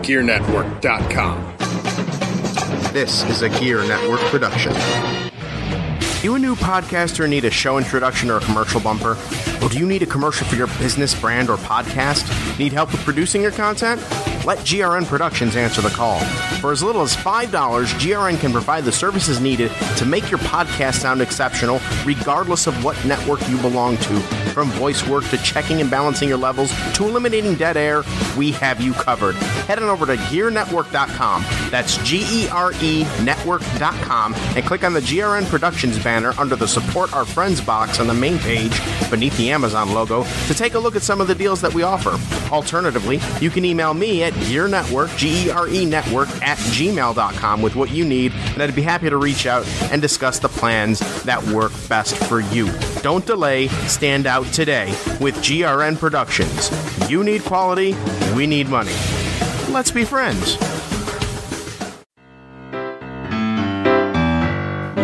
GearNetwork.com. This is a Gear Network production. You a new podcaster need a show introduction or a commercial bumper? Or do you need a commercial for your business, brand, or podcast? Need help with producing your content? Let GRN Productions answer the call. For as little as $5, GRN can provide the services needed to make your podcast sound exceptional, regardless of what network you belong to. From voice work to checking and balancing your levels to eliminating dead air, we have you covered. Head on over to GearNetwork.com. That's GERE Network.com and click on the GRN Productions banner under the Support Our Friends box on the main page beneath the Amazon logo to take a look at some of the deals that we offer. Alternatively, you can email me at GearNetwork, GERE Network at gmail.com with what you need, and I'd be happy to reach out and discuss the plans that work best for you. Don't delay, stand out today with GRN Productions. You need quality, we need money. Let's be friends.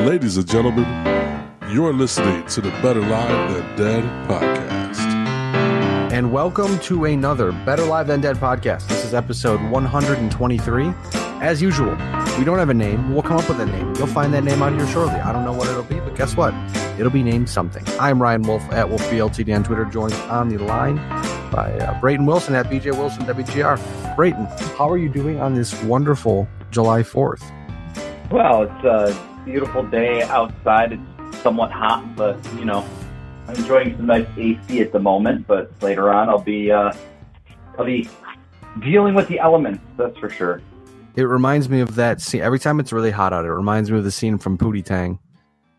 Ladies and gentlemen, you're listening to the Better Live Than Dead podcast. And welcome to another Better Live Than Dead podcast. This is episode 123. As usual, we don't have a name. We'll come up with a name. You'll find that name out here shortly. I don't know what it'll be, but guess what? It'll be named something. I'm Ryan Wolfe at Wolfe BLTD on Twitter, joined on the line by Brayton Wilson at BJ Wilson WGR. Brayton, how are you doing on this wonderful July 4th? Well, it's a beautiful day outside. It's somewhat hot, but, you know, I'm enjoying some nice AC at the moment, but later on I'll be dealing with the elements, that's for sure. It reminds me of that scene. Every time it's really hot out, it reminds me of the scene from Pootie Tang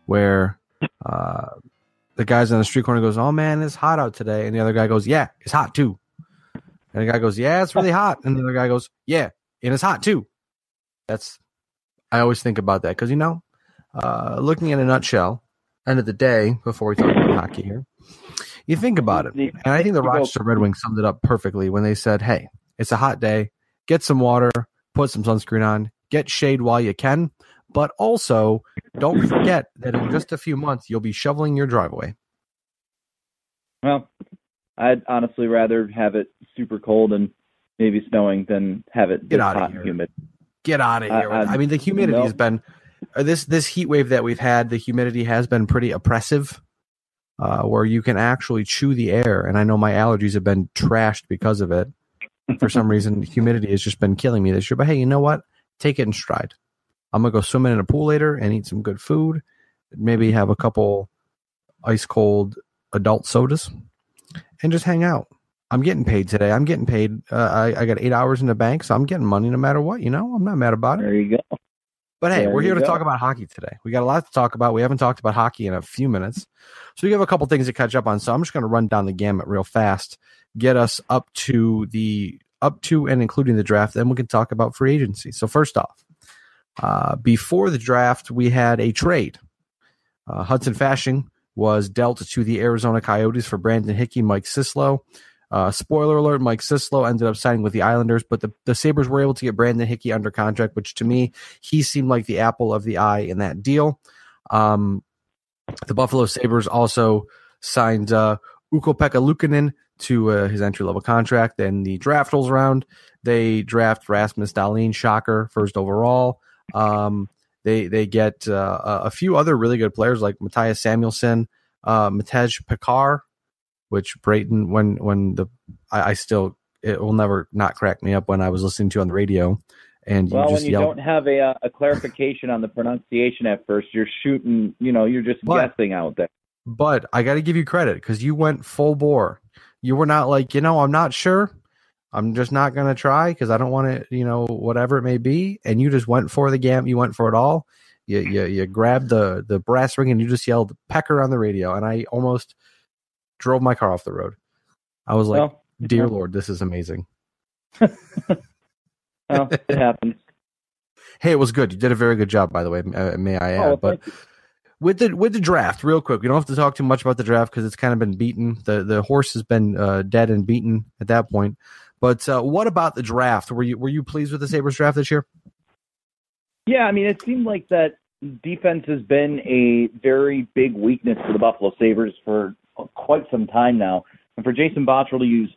where the guys on the street corner goes, "Oh man, it's hot out today." And the other guy goes, "Yeah, it's hot too." And the guy goes, "Yeah, it's really hot." And the other guy goes, "Yeah, and it's hot too." I always think about that because, you know, looking in a nutshell, end of the day, before we talk about hockey here, you think about it. And I think the Rochester Red Wings summed it up perfectly when they said, hey, it's a hot day, get some water, put some sunscreen on, get shade while you can, but also don't forget that in just a few months, you'll be shoveling your driveway. Well, I'd honestly rather have it super cold and maybe snowing than have it this hot and humid. Get out of here. I mean, the humidity has been... This heat wave that we've had, the humidity has been pretty oppressive, where you can actually chew the air. And I know my allergies have been trashed because of it. For some reason, humidity has just been killing me this year. But hey, you know what? Take it in stride. I'm going to go swimming in a pool later and eat some good food. Maybe have a couple ice cold adult sodas and just hang out. I'm getting paid today. I'm getting paid. I got 8 hours in the bank, so I'm getting money no matter what. You know, I'm not mad about it. There you go. But hey, we're here to talk about hockey today. We got a lot to talk about. We haven't talked about hockey in a few minutes. So we have a couple things to catch up on. So I'm just going to run down the gamut real fast, get us up to and including the draft. Then we can talk about free agency. So first off, before the draft, we had a trade. Hudson Fasching was dealt to the Arizona Coyotes for Brandon Hickey, Mike Sislo. Spoiler alert, Mike Sislo ended up signing with the Islanders, but the Sabres were able to get Brandon Hickey under contract, which to me, he seemed like the apple of the eye in that deal. The Buffalo Sabres also signed Ukko-Pekka Luukkonen to his entry-level contract. Then the draft rolls around. They draft Rasmus Dahlin, shocker, first overall. They get a few other really good players like Matthias Samuelsson, Matej Pekar, which Brayton, it will never not crack me up when I was listening to on the radio. And when you don't have a clarification on the pronunciation at first, you're shooting, you're just guessing out there. But I got to give you credit because you went full bore. You were not like, I'm not sure. I'm just not going to try because I don't want to, whatever it may be. And you just went for the gamut. You went for it all. You grabbed the brass ring and you just yelled Pecker on the radio. And I almost drove my car off the road. I was like, dear Lord, this is amazing. Well, it happens. Hey, it was good. You did a very good job, by the way, may I add. But with the draft, real quick, we don't have to talk too much about the draft because it's kind of been beaten. The horse has been dead and beaten at that point. But what about the draft? Were you pleased with the Sabres draft this year? Yeah, I mean, it seemed like that defense has been a very big weakness for the Buffalo Sabres for quite some time now. And for Jason Botterill to use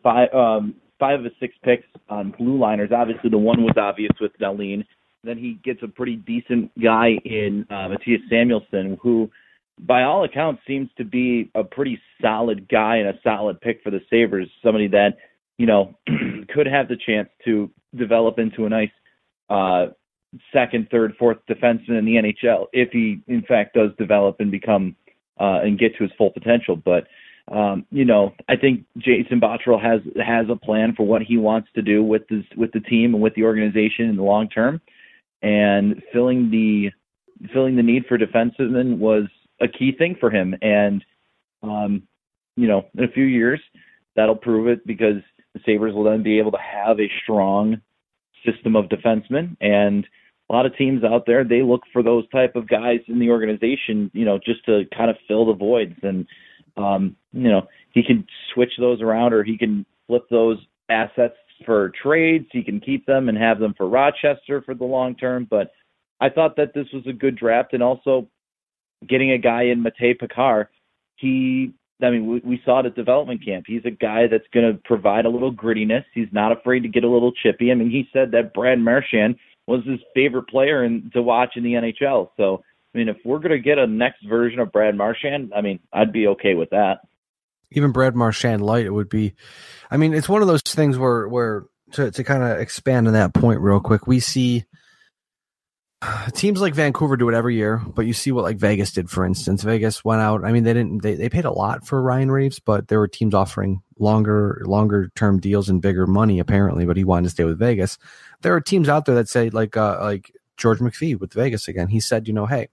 5 of his 6 picks on blue liners. Obviously, the one was obvious with Dahlin. Then he gets a pretty decent guy in Matthias Samuelsson, who, by all accounts, seems to be a pretty solid guy and a solid pick for the Sabres. Somebody that, could have the chance to develop into a nice second, third, fourth defenseman in the NHL if he, in fact, does develop and become and get to his full potential. But I think Jason Botterill has a plan for what he wants to do with the team and with the organization in the long term. And filling the need for defensemen was a key thing for him. And, in a few years, that'll prove it, because the Sabres will then be able to have a strong system of defensemen. And a lot of teams out there, they look for those type of guys in the organization, just to kind of fill the voids. And, he can switch those around, or he can flip those assets for trades. He can keep them and have them for Rochester for the long term. But I thought that this was a good draft, and also getting a guy in Matej Pekar. We saw it at development camp. He's a guy that's going to provide a little grittiness. He's not afraid to get a little chippy. He said that Brad Marchand was his favorite player to watch in the NHL. So, if we're going to get a next version of Brad Marchand, I'd be okay with that. Even Brad Marchand light, it would be. It's one of those things where to kind of expand on that point real quick, we see teams like Vancouver do it every year, but you see what like Vegas did, for instance. Vegas went out. They paid a lot for Ryan Reeves, but there were teams offering longer term deals and bigger money apparently, but he wanted to stay with Vegas. There are teams out there that say like George McPhee with Vegas again. He said, hey,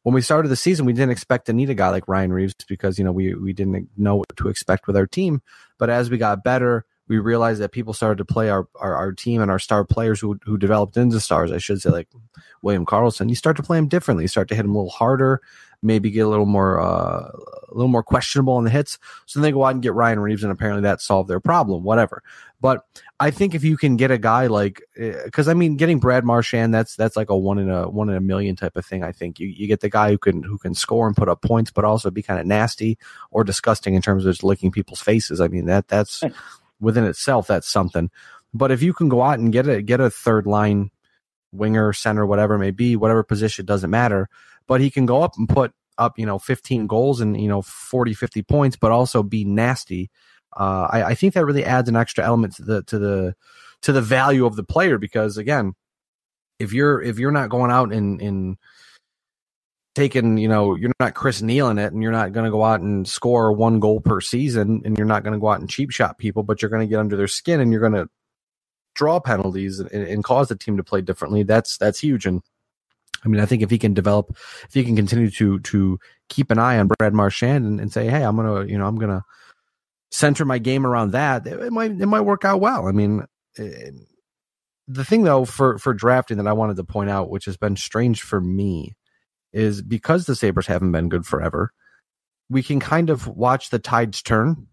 when we started the season, we didn't expect to need a guy like Ryan Reeves because, we didn't know what to expect with our team. But as we got better, we realized that people started to play our team and our star players who developed into stars, I should say, like William Karlsson. You start to play him differently. You start to hit him a little harder, maybe get a little more questionable on the hits. So then they go out and get Ryan Reeves, and apparently that solved their problem, whatever. But I think if you can get a guy like, because getting Brad Marchand, that's like a one in a million type of thing. I think you get the guy who can score and put up points, but also be kind of nasty or disgusting in terms of just licking people's faces. That's within itself, that's something. But if you can go out and get a third line winger, center, whatever it may be, whatever position, doesn't matter, but he can go up and put up 15 goals and 40, 50 points, but also be nasty. I think that really adds an extra element to the value of the player, because again, if you're not going out and taking, you're not Chris Neal in it, and you're not going to go out and score 1 goal per season, and you're not going to go out and cheap shot people, but you're going to get under their skin and you're going to draw penalties and cause the team to play differently. That's huge. And I think if he can continue to keep an eye on Brad Marchand and say, hey, I'm gonna center my game around that, it might work out well. The thing though for drafting that I wanted to point out, which has been strange for me, is because the Sabres haven't been good forever, we can kind of watch the tides turn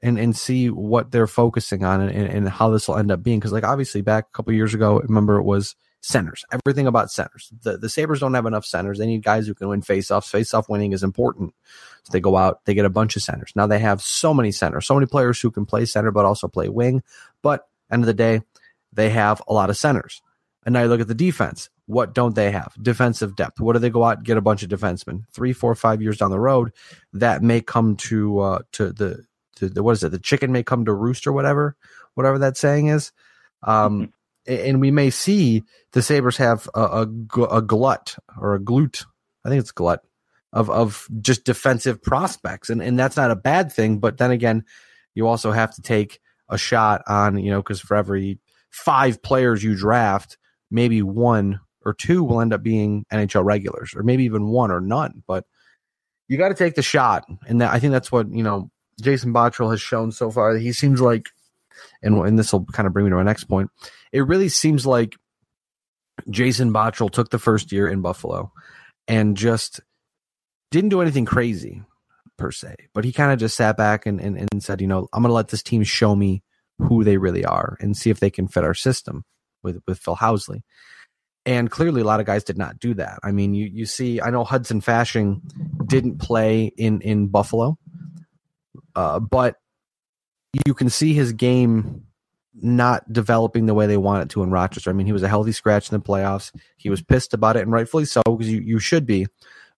and see what they're focusing on and how this will end up being. Because obviously back a couple of years ago, remember, it was centers, everything about centers. The Sabres don't have enough centers. They need guys who can win faceoffs. Faceoff winning is important. So they go out, they get a bunch of centers. Now they have so many centers, so many players who can play center but also play wing. But end of the day, they have a lot of centers. And now you look at the defense. What don't they have? Defensive depth. What do they go out and get a bunch of defensemen? 3, 4, 5 years down the road, that may come to the what is it? The chicken may come to roost, or whatever that saying is. And we may see the Sabres have a glut or a glute. I think it's glut of just defensive prospects. And that's not a bad thing. But then again, you also have to take a shot on, because for every 5 players you draft, maybe 1 or 2 will end up being NHL regulars, or maybe even 1 or none. But you got to take the shot. And I think that's what, Jason Botterill has shown so far. He seems like, and this will kind of bring me to my next point, it really seems like Jason Botterill took the first year in Buffalo and just didn't do anything crazy per se, but he kind of just sat back and said, I'm going to let this team show me who they really are and see if they can fit our system with Phil Housley. And clearly a lot of guys did not do that. You see, I know Hudson Fasching didn't play in Buffalo, but you can see his game not developing the way they want it to in Rochester. I mean, he was a healthy scratch in the playoffs. He was pissed about it, and rightfully so, because you should be.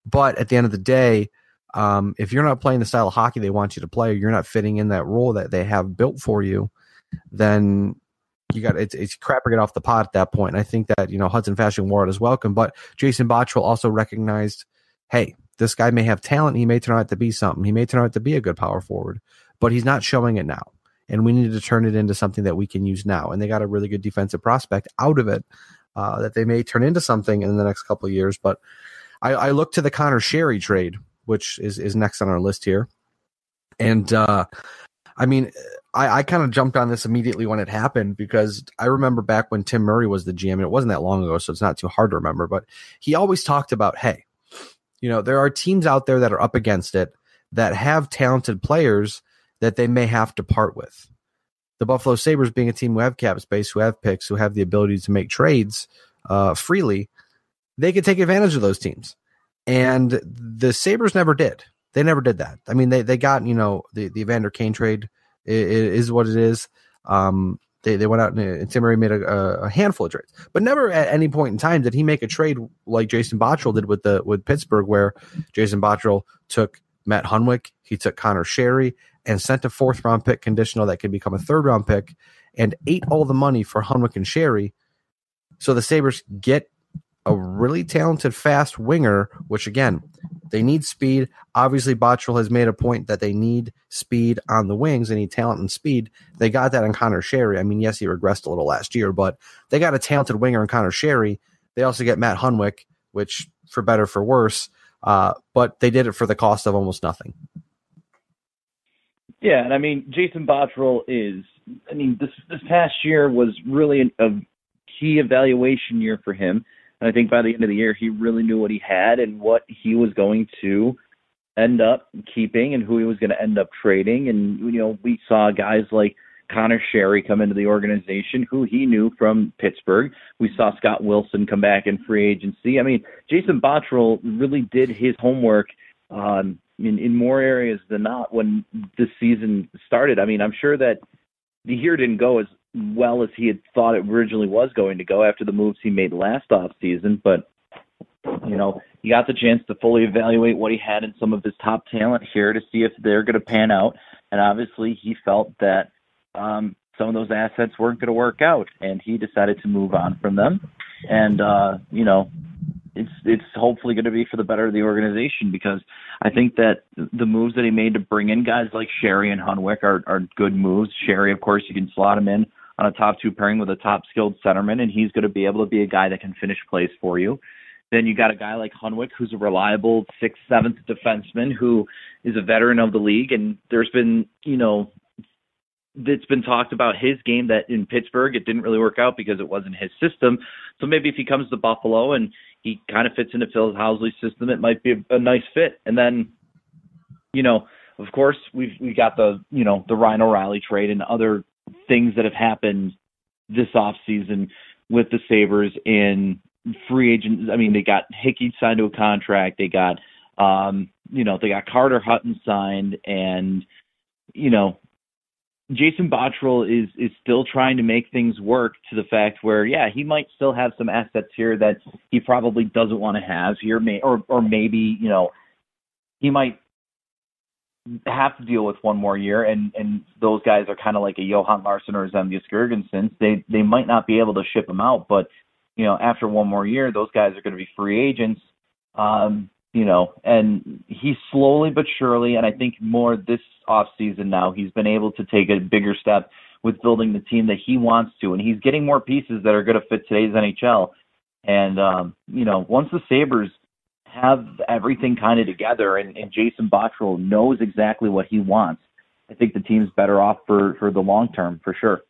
But at the end of the day, if you're not playing the style of hockey they want you to play, or you're not fitting in that role that they have built for you, then it's crap to get off the pot at that point. And I think that, Hudson Fashion Ward is welcome, but Jason Botterill also recognized, hey, this guy may have talent. He may turn out to be something. He may turn out to be a good power forward, but he's not showing it now. And we need to turn it into something that we can use now. And they got a really good defensive prospect out of it that they may turn into something in the next couple of years. But I look to the Connor Sherry trade, which is next on our list here. And I kind of jumped on this immediately when it happened, because I remember back when Tim Murray was the GM, and it wasn't that long ago, so it's not too hard to remember, but he always talked about, hey, there are teams out there that are up against it that have talented players that they may have to part with. The Buffalo Sabres being a team who have cap space, who have picks, who have the ability to make trades freely, they could take advantage of those teams. And the Sabres never did. They never did that. I mean, they got, the Evander Kane trade is what it is. They went out and Tim Murray made a handful of trades, but never at any point in time did he make a trade like Jason Botterill did with Pittsburgh, where Jason Botterill took Matt Hunwick, he took Connor Sherry, and sent a 4th-round pick conditional that could become a 3rd-round pick, and ate all the money for Hunwick and Sherry. So the Sabres get a really talented, fast winger, which, again, they need speed. Obviously, Botterill has made a point that they need speed on the wings. They need talent and speed. They got that in Connor Sherry. I mean, yes, he regressed a little last year, but they got a talented winger in Connor Sherry. They also get Matt Hunwick, which, for better, for worse, but they did it for the cost of almost nothing. Yeah, and I mean, Jason Botterill this past year was really a key evaluation year for him. And I think by the end of the year, he really knew what he had and what he was going to end up keeping and who he was going to end up trading. And, we saw guys like Connor Sherry come into the organization, who he knew from Pittsburgh. We saw Scott Wilson come back in free agency. I mean, Jason Botterill really did his homework in more areas than not when the season started. I mean, I'm sure that the year didn't go as well as he had thought it originally was going to go after the moves he made last offseason, but he got the chance to fully evaluate what he had in some of his top talent here to see if they're going to pan out. And obviously he felt that some of those assets weren't going to work out, and he decided to move on from them. And it's hopefully going to be for the better of the organization, because I think that the moves that he made to bring in guys like Sherry and Hunwick are good moves. Sherry, of course, you can slot him in on a top 2 pairing with a top skilled centerman, and he's going to be able to be a guy that can finish plays for you. Then you got a guy like Hunwick, who's a reliable 6th, 7th defenseman who is a veteran of the league. And there's been, it's been talked about his game that in Pittsburgh, it didn't really work out because it wasn't his system. So maybe if he comes to Buffalo and he kind of fits into Phil Housley's system, it might be a nice fit. And then, of course, we got the Ryan O'Reilly trade and other things that have happened this offseason with the Sabres in free agents. I mean, they got Hickey signed to a contract. They got, they got Carter Hutton signed, and, Jason Botterill is still trying to make things work, to the fact where, yeah, he might still have some assets here that he probably doesn't want to have here, or maybe, he might have to deal with one more year, and those guys are kind of like a Johan Larsson or a Zemgus Girgensons. They might not be able to ship them out, but after one more year, those guys are going to be free agents. And he's slowly but surely, and I think more this offseason now, he's been able to take a bigger step with building the team that he wants to, and he's getting more pieces that are going to fit today's NHL. And once the Sabres have everything kind of together, and Jason Botterill knows exactly what he wants, I think the team's better off for the long term, for sure.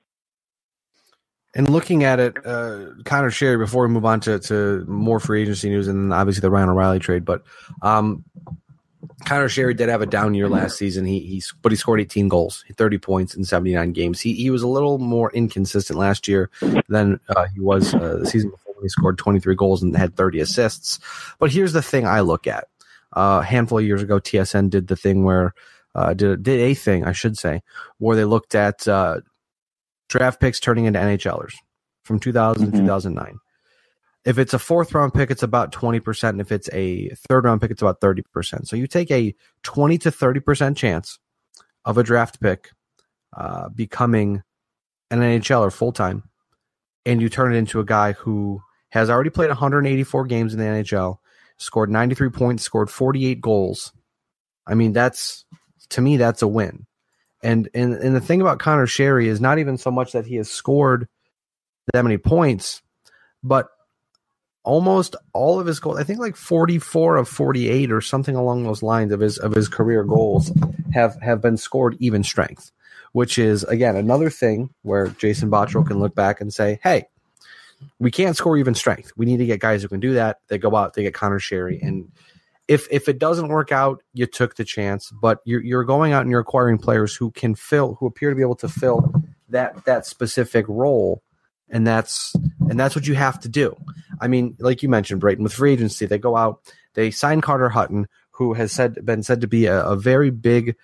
And looking at it, Connor Sherry, before we move on to more free agency news, and then obviously the Ryan O'Reilly trade, but Connor Sherry did have a down year last season. But he scored 18 goals, 30 points in 79 games. He was a little more inconsistent last year than he was the season before, when he scored 23 goals and had 30 assists. But here's the thing I look at. A handful of years ago, TSN did the thing where did a thing, I should say, where they looked at draft picks turning into NHLers from 2000 to 2009. If it's a fourth round pick, it's about 20%. And if it's a third round pick, it's about 30%. So you take a 20 to 30% chance of a draft pick becoming an NHLer full-time, and you turn it into a guy who has already played 184 games in the NHL, scored 93 points, scored 48 goals. I mean, to me, that's a win. And the thing about Connor Sherry is not even so much that he has scored that many points, but almost all of his goals, I think like 44 of 48 or something along those lines of his career goals have been scored even strength, which is, again, another thing where Jason Botterill can look back and say, hey, we can't score even strength. We need to get guys who can do that. They go out, they get Connor Sherry. And if it doesn't work out, you took the chance, but you're going out and you're acquiring players who appear to be able to fill that specific role. And that's what you have to do. I mean, like you mentioned, Brayton, with free agency, they go out, they sign Carter Hutton, who has been said to be a very big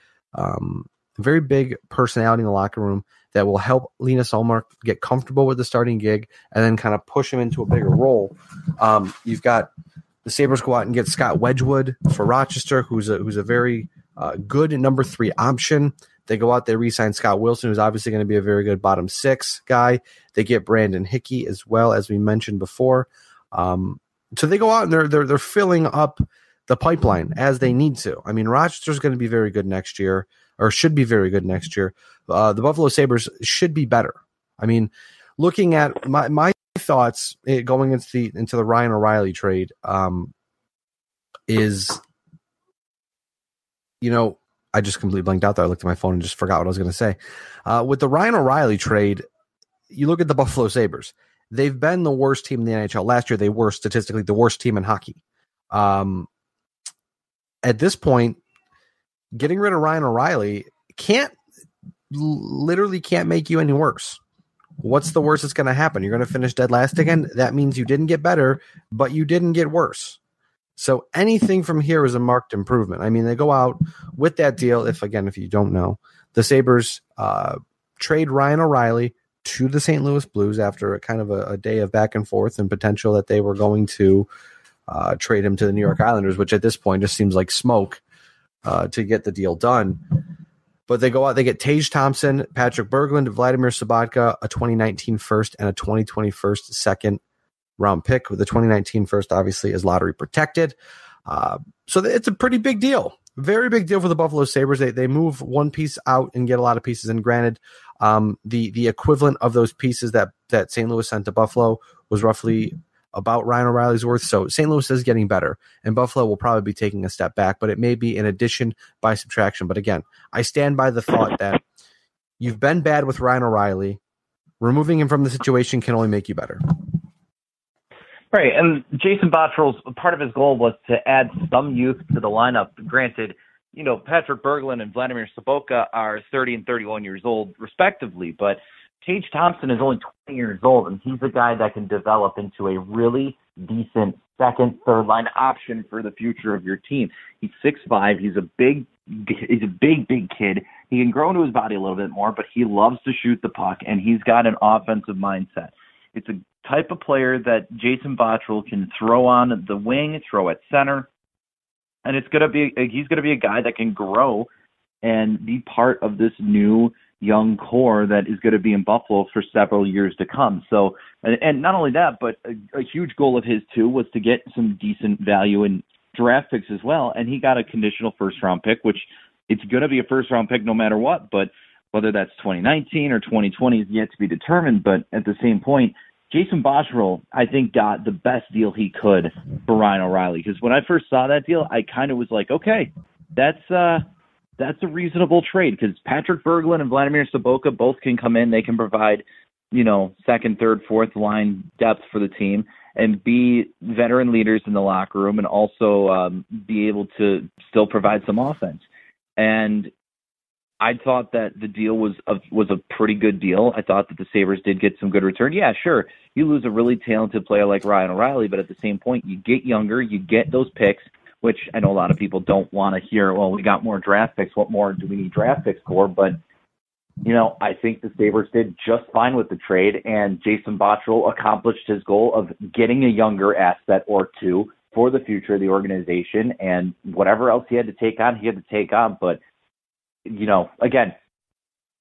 personality in the locker room that will help Linus Ullmark get comfortable with the starting gig and then kind of push him into a bigger role. You've got the Sabres go out and get Scott Wedgwood for Rochester, who's a very good number 3 option. They go out, they re-sign Scott Wilson, who's obviously going to be a very good bottom 6 guy. They get Brandon Hickey as well, as we mentioned before. So they go out and they're filling up the pipeline as they need to. I mean, Rochester's going to be very good next year, or should be very good next year. The Buffalo Sabres should be better. I mean, looking at my thoughts going into the Ryan O'Reilly trade is, I just completely blanked out there. I looked at my phone and just forgot what I was going to say. With the Ryan O'Reilly trade, you look at the Buffalo Sabres. They've been the worst team in the NHL. Last year, they were statistically the worst team in hockey. At this point, getting rid of Ryan O'Reilly literally can't make you any worse. What's the worst that's going to happen? You're going to finish dead last again? That means you didn't get better, but you didn't get worse. So anything from here is a marked improvement. I mean, they go out with that deal. If you don't know, the Sabres trade Ryan O'Reilly to the St. Louis Blues after a kind of a day of back and forth and potential that they were going to trade him to the New York Islanders, which at this point just seems like smoke to get the deal done. But they go out, they get Tage Thompson, Patrick Berglund, Vladimir Sobotka, a 2019 first and a 2021 second round pick. With the 2019 first, obviously, is lottery protected. So it's a pretty big deal. Very big deal for the Buffalo Sabres. They move one piece out and get a lot of pieces. And granted, the equivalent of those pieces that St. Louis sent to Buffalo was roughly about Ryan O'Reilly's worth. So St. Louis is getting better, and Buffalo will probably be taking a step back, but it may be an addition by subtraction. But again, I stand by the thought that you've been bad with Ryan O'Reilly. Removing him from the situation can only make you better. Right, and Jason Botterill's part of his goal was to add some youth to the lineup. Granted, Patrick Berglund and Vladimir Sobotka are 30 and 31 years old, respectively, but Tage Thompson is only 20 years old, and he's a guy that can develop into a really decent second, third line option for the future of your team. He's 6'5". He's a big kid. He can grow into his body a little bit more, but he loves to shoot the puck, and he's got an offensive mindset. It's a type of player that Jason Botterill can throw on the wing, throw at center, and he's going to be a guy that can grow and be part of this new young core that is going to be in Buffalo for several years to come. So, and not only that, but a huge goal of his too was to get some decent value in draft picks as well. And he got a conditional first round pick, which it's going to be a first round pick no matter what, but whether that's 2019 or 2020 is yet to be determined. But at the same point, Jason Botterill, I think, got the best deal he could for Ryan O'Reilly. Because when I first saw that deal, I kind of was like, okay, that's a reasonable trade, because Patrick Berglund and Vladimir Sobotka both can come in. They can provide, second, third, fourth line depth for the team and be veteran leaders in the locker room, and also be able to still provide some offense. And I thought that the deal was a pretty good deal. I thought that the Sabres did get some good return. Yeah, sure, you lose a really talented player like Ryan O'Reilly, but at the same point, you get younger, you get those picks, which I know a lot of people don't want to hear, well, we got more draft picks. What more do we need draft picks for? But I think the Sabres did just fine with the trade, and Jason Botterill accomplished his goal of getting a younger asset or two for the future of the organization, and whatever else he had to take on. But, again,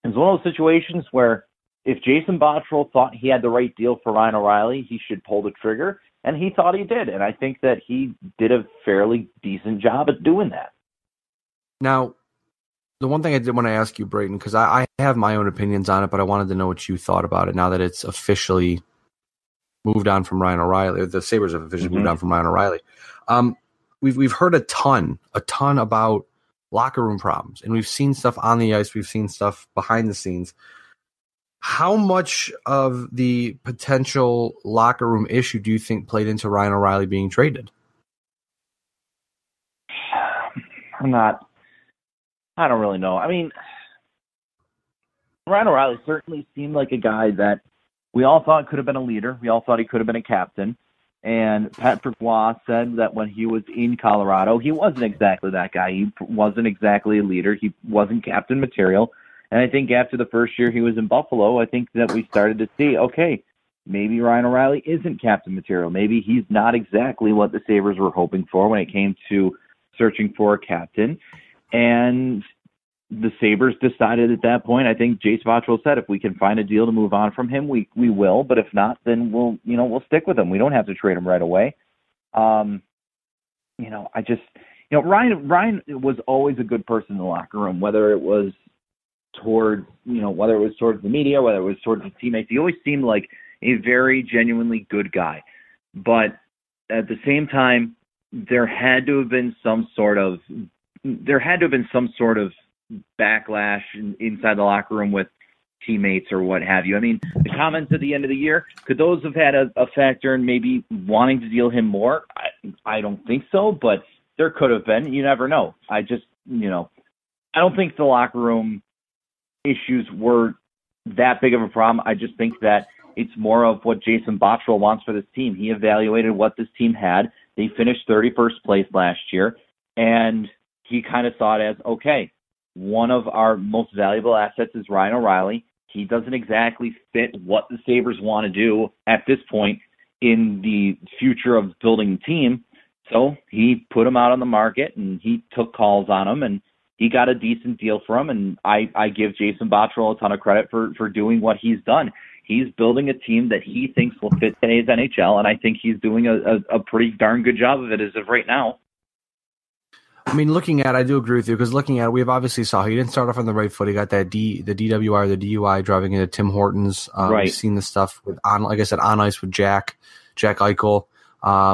it's one of those situations where if Jason Botterill thought he had the right deal for Ryan O'Reilly, he should pull the trigger, and he thought he did. And I think that he did a fairly decent job at doing that. Now, the one thing I did want to ask you, Brayton, because I have my own opinions on it, but I wanted to know what you thought about it now that it's officially moved on from Ryan O'Reilly. The Sabres have officially moved on from Ryan O'Reilly. We've heard a ton about locker room problems, and we've seen stuff on the ice. We've seen stuff behind the scenes. How much of the potential locker room issue do you think played into Ryan O'Reilly being traded? I don't really know. I mean, Ryan O'Reilly certainly seemed like a guy that we all thought could have been a leader. We all thought he could have been a captain. And Patrick Roy said that when he was in Colorado, he wasn't exactly that guy. He wasn't exactly a leader. He wasn't captain material. And I think after the first year he was in Buffalo, I think that we started to see, okay, maybe Ryan O'Reilly isn't captain material. Maybe he's not exactly what the Sabres were hoping for when it came to searching for a captain. And the Sabres decided at that point, I think Jace Botterill said, if we can find a deal to move on from him, we will. But if not, then we'll stick with him. We don't have to trade him right away. Ryan was always a good person in the locker room, whether it was towards the media, whether it was towards his teammates. He always seemed like a very genuinely good guy. But at the same time, there had to have been some sort of backlash inside the locker room with teammates or what have you. I mean, the comments at the end of the year, could those have had a factor in maybe wanting to deal him more? I don't think so, but there could have been. You never know. I don't think the locker room issues were that big of a problem. I just think that it's more of what Jason Botterill wants for this team. He evaluated what this team had. They finished 31st place last year, and he kind of saw it as, okay, one of our most valuable assets is Ryan O'Reilly. He doesn't exactly fit what the Sabres want to do at this point in the future of building the team. So he put him out on the market, and he took calls on him, and he got a decent deal for him. And I give Jason Botterill a ton of credit for doing what he's done. He's building a team that he thinks will fit today's NHL, and I think he's doing a pretty darn good job of it as of right now. I mean, I do agree with you, because looking at it, we've obviously saw he didn't start off on the right foot. He got that the DWI, the DUI, driving into Tim Hortons. Right. We've seen the stuff on ice with Jack Eichel.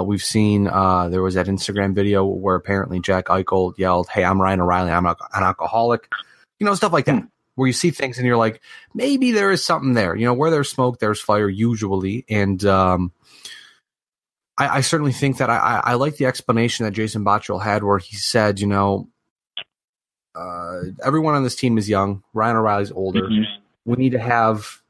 We've seen there was that Instagram video where apparently Jack Eichel yelled, "Hey, I'm Ryan O'Reilly. I'm an alcoholic." Stuff like that, where you see things and you're like, maybe there is something there. Where there's smoke, there's fire usually. And I certainly think that I like the explanation that Jason Botterill had, where he said, everyone on this team is young. Ryan O'Reilly's older. Mm-hmm. We need to have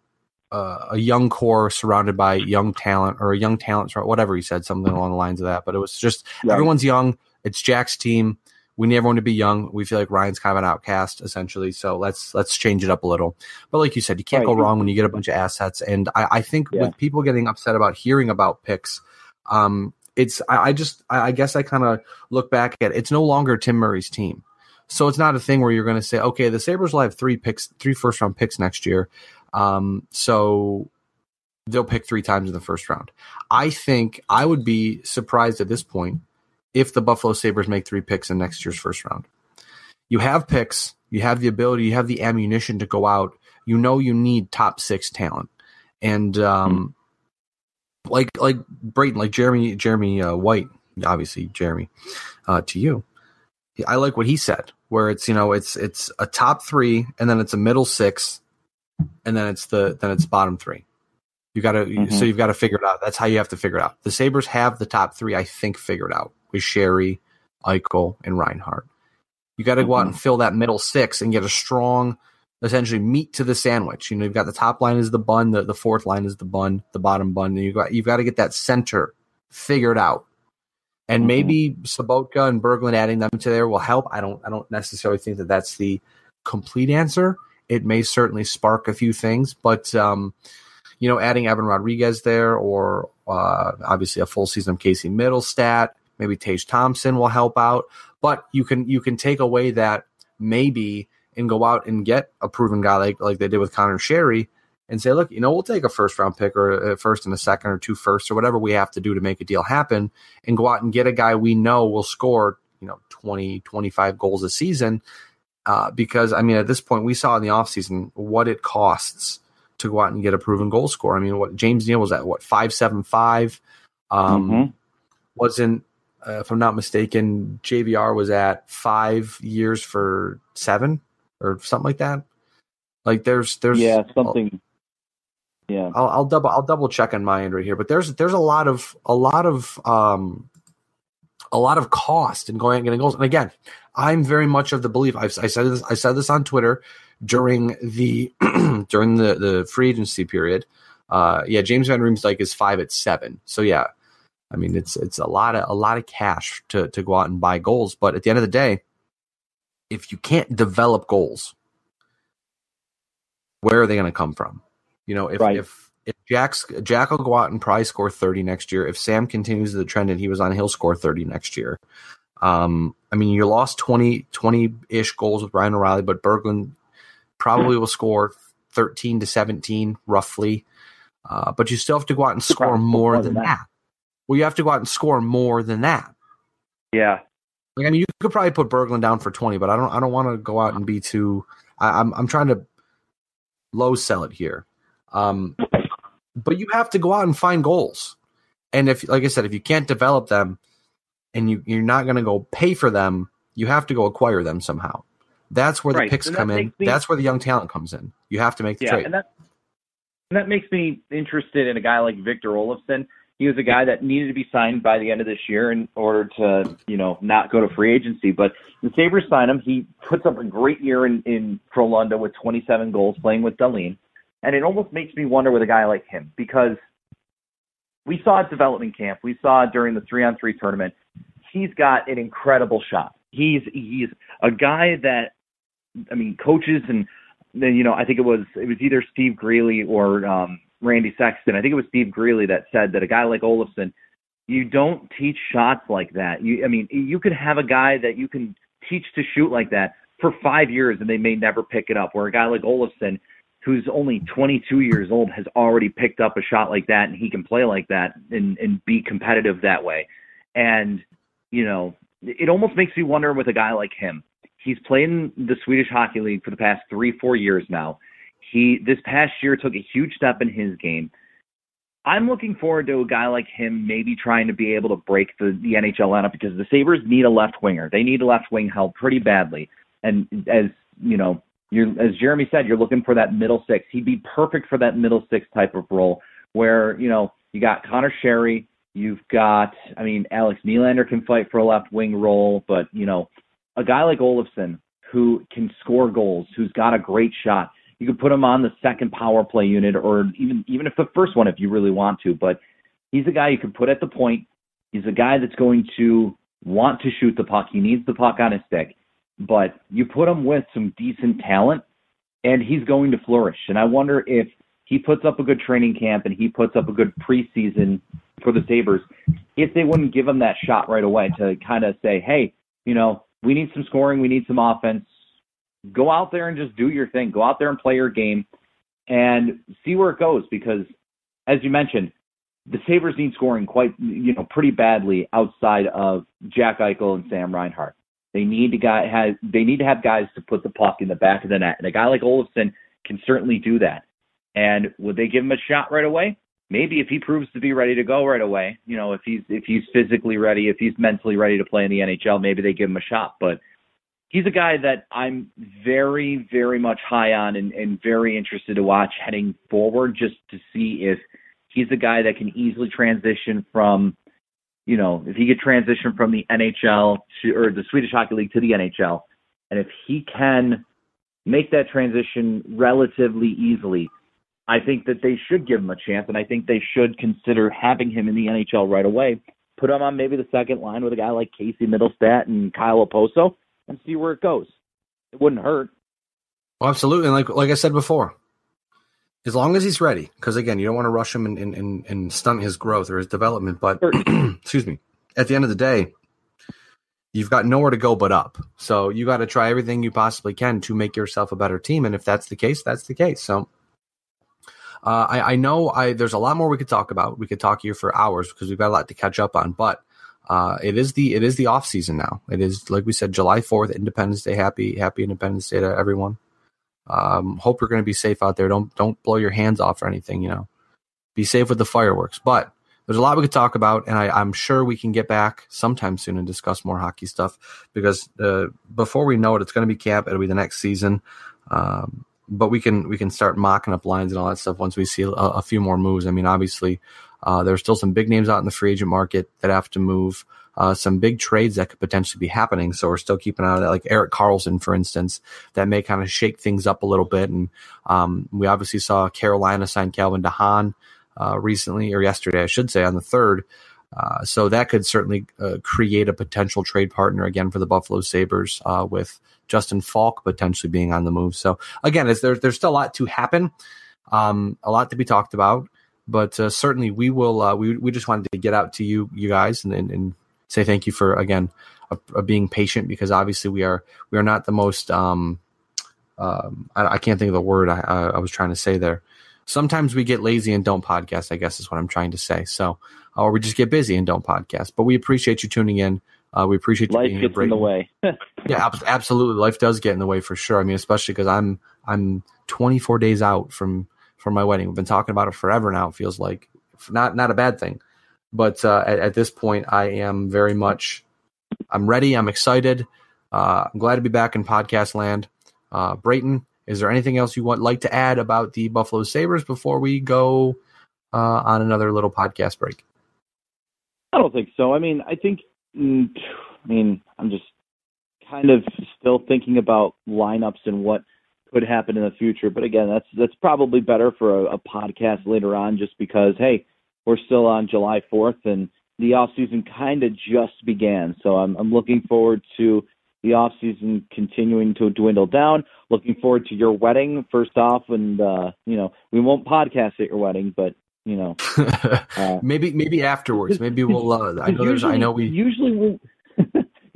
a young core surrounded by young talent, or a young talent, whatever he said, something along the lines of that. But it was just, everyone's young. It's Jack's team. We need everyone to be young. We feel like Ryan's kind of an outcast, essentially. So let's change it up a little. But like you said, you can't go wrong when you get a bunch of assets. And I think with people getting upset about hearing about picks, I guess I kind of look back at it's no longer Tim Murray's team. So it's not a thing where you're going to say, okay, the Sabres will have three first round picks next year. So they'll pick 3 times in the first round. I think I would be surprised at this point if the Buffalo Sabres make 3 picks in next year's first round. You have picks, you have the ability, you have the ammunition to go out. You need top 6 talent. And, like Brayton, like Jeremy White, obviously Jeremy, to you. I like what he said, where it's a top 3, and then it's a middle 6, and then it's bottom 3. So you've got to figure it out. That's how you have to figure it out. The Sabres have the top 3, I think, figured out with Sherry, Eichel, and Reinhart. You got to go out and fill that middle 6 and get a strong, essentially, meat to the sandwich. You've got the top line is the bun, the fourth line is the bun, the bottom bun, and you've got to get that center figured out. And maybe Sobotka and Berglund adding them to there will help. I don't necessarily think that that's the complete answer. it may certainly spark a few things. But adding Evan Rodriguez there, or obviously a full season of Casey Middlestat, maybe Tage Thompson will help out. But you can take away that maybe and go out and get a proven guy like they did with Connor Sherry and say, look, we'll take a first round pick or a first and a second or 2 firsts or whatever we have to do to make a deal happen, and go out and get a guy we know will score 20, 25 goals a season. Because, at this point, we saw in the offseason what it costs to go out and get a proven goal scorer. What James Neal was at, 5.75? Wasn't, if I'm not mistaken, JVR was at 5 years for 7 or something like that. Like there's something. Yeah, I'll double check on my end right here, but there's a lot of cost in going out and getting goals. And again, I'm very much of the belief. I said this on Twitter during the during the free agency period. James Van Riemsdyk is 5.7. So yeah, it's a lot of cash to go out and buy goals. But at the end of the day, if you can't develop goals, where are they going to come from? If Jack will go out and probably score 30 next year. If Sam continues the trend and he was on, he'll score 30 next year. You lost 20-ish goals with Ryan O'Reilly, but Berglund probably will score 13 to 17 roughly. But you still have to go out and score more than that. Well, you have to go out and score more than that. Yeah. You could probably put Berglund down for 20, but I don't want to go out and be too. I'm trying to low sell it here. But you have to go out and find goals. And if, like I said, if you can't develop them and you're not going to go pay for them, you have to go acquire them somehow. That's where the picks come in. That's where the young talent comes in. You have to make the trade. And that makes me interested in a guy like Victor Olofsson. He was a guy that needed to be signed by the end of this year in order to, not go to free agency. But the Sabres signed him. He puts up a great year in Frölunda with 27 goals playing with Dahlin. And it almost makes me wonder with a guy like him, because we saw at development camp, we saw during the 3-on-3 tournament, he's got an incredible shot. He's a guy that, coaches and, I think it was either Steve Greeley or Randy Sexton. I think it was Steve Greeley that said that a guy like Olofsson, you don't teach shots like that. You could have a guy that you can teach to shoot like that for 5 years and they may never pick it up, where a guy like Olofsson, who's only 22 years old, has already picked up a shot like that, and he can play like that and be competitive that way. And, it almost makes me wonder with a guy like him. He's played in the Swedish Hockey League for the past 3-4 years now. This past year took a huge step in his game. I'm looking forward to a guy like him maybe trying to be able to break the NHL lineup, because the Sabres need a left winger. They need a left wing help pretty badly. And as Jeremy said, you're looking for that middle six. He'd be perfect for that middle six type of role where, you got Connor Sherry, you've got, Alex Nylander can fight for a left wing role, but, a guy like Olofsson who can score goals, who's got a great shot, you could put him on the second power play unit, or even if the first one, if you really want to, but he's a guy you could put at the point. He's a guy that's going to want to shoot the puck. He needs the puck on his stick. But you put him with some decent talent, and he's going to flourish. And I wonder if he puts up a good training camp and he puts up a good preseason for the Sabres, if they wouldn't give him that shot right away to kind of say, hey, we need some scoring, we need some offense. Go out there and just do your thing. Go out there and play your game and see where it goes. Because, as you mentioned, the Sabres need scoring pretty badly outside of Jack Eichel and Sam Reinhart. They need to have guys to put the puck in the back of the net. And a guy like Olofsson can certainly do that. And would they give him a shot right away? Maybe, if he proves to be ready to go right away. If he's physically ready, if he's mentally ready to play in the NHL, maybe they give him a shot. But he's a guy that I'm very, very much high on and very interested to watch heading forward, just to see if he's a guy that can easily transition from, if he could transition from the NHL or the Swedish Hockey League to the NHL, and if he can make that transition relatively easily, I think that they should give him a chance, and I think they should consider having him in the NHL right away. Put him on maybe the second line with a guy like Casey Middlestat and Kyle Oposo and see where it goes. It wouldn't hurt. Oh, absolutely. And like I said before, as long as he's ready, because again, you don't want to rush him and stunt his growth or his development. But excuse me, at the end of the day, you've got nowhere to go but up. So you got to try everything you possibly can to make yourself a better team. And if that's the case, that's the case. So I know there's a lot more we could talk about. We could talk here for hours because we've got a lot to catch up on. But it is the off season now. It is, like we said, July 4th, Independence Day. Happy Independence Day to everyone. Hope you're going to be safe out there. Don't blow your hands off or anything. Be safe with the fireworks. But there's a lot we could talk about, and I'm sure we can get back sometime soon and discuss more hockey stuff because before we know it, it's going to be camp. It'll be the next season. But we can start mocking up lines and all that stuff once we see a few more moves. I mean, obviously, there's still some big names out in the free agent market that have to move. Some big trades that could potentially be happening. So we're still keeping an eye on that, like Erik Karlsson, for instance, that may kind of shake things up a little bit. And we obviously saw Carolina sign Calvin DeHaan recently, or yesterday, I should say, on the 3rd. So that could certainly create a potential trade partner again for the Buffalo Sabres with Justin Falk potentially being on the move. So again, there's still a lot to happen, a lot to be talked about. But certainly we will. We just wanted to get out to you guys and say thank you for again being patient, because obviously we are not the most. I can't think of the word I was trying to say there. Sometimes we get lazy and don't podcast, I guess is what I'm trying to say. So, or we just get busy and don't podcast. But we appreciate you tuning in. We appreciate you life being here. Life gets in the way. Yeah, absolutely. Life does get in the way for sure. I mean, especially because I'm 24 days out from my wedding. We've been talking about it forever now. It feels like not a bad thing. But at this point, I am very much, I'm ready. I'm excited. I'm glad to be back in podcast land. Brayton, is there anything else you would like to add about the Buffalo Sabres before we go on another little podcast break? I don't think so. I mean, I'm just kind of still thinking about lineups and what could happen in the future. But again, that's probably better for a podcast later on, just because, hey, we're still on July 4th and the off season kind of just began. So I'm looking forward to the off season continuing to dwindle down. Looking forward to your wedding first off, and we won't podcast at your wedding, but maybe afterwards. Maybe we'll.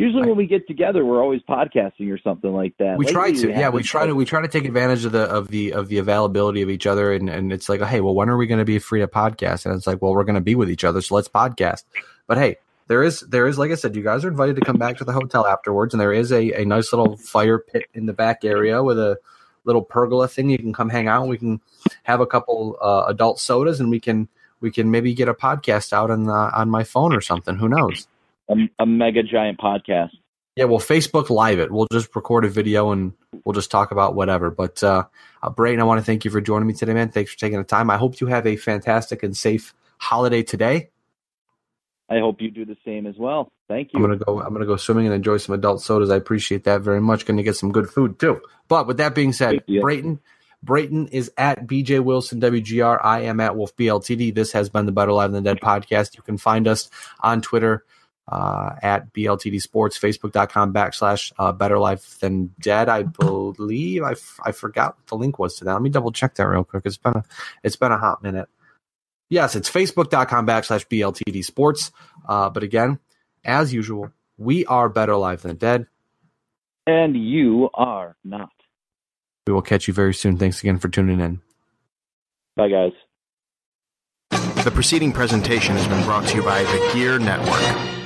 Usually when we get together, we're always podcasting or something like that. We try to take advantage of the availability of each other, and it's like, hey, well, when are we going to be free to podcast? And it's like, well, we're going to be with each other, so let's podcast. But hey, there is, like I said, you guys are invited to come back to the hotel afterwards, and there is a nice little fire pit in the back area with a little pergola thing. You can come hang out. We can have a couple adult sodas, and we can maybe get a podcast out on my phone or something. Who knows? A mega giant podcast. Yeah, we'll Facebook Live it. We'll just record a video and we'll just talk about whatever. But Brayton, I want to thank you for joining me today, man. Thanks for taking the time. I hope you have a fantastic and safe holiday today. I hope you do the same as well. Thank you. I'm gonna go swimming and enjoy some adult sodas. I appreciate that very much. Going to get some good food too. But with that being said, Brayton is at BJ Wilson WGR. I am at Wolfe BLTD. This has been the Better Live Than Dead podcast. You can find us on Twitter at BLTD Sports, Facebook.com/Better Life Than Dead. I believe I forgot what the link was to that. Let me double check that real quick. It's been a hot minute. Yes, it's Facebook.com/BLTD Sports. But again, as usual, we are Better Live Than Dead. And you are not. We will catch you very soon. Thanks again for tuning in. Bye, guys. The preceding presentation has been brought to you by the Gear Network.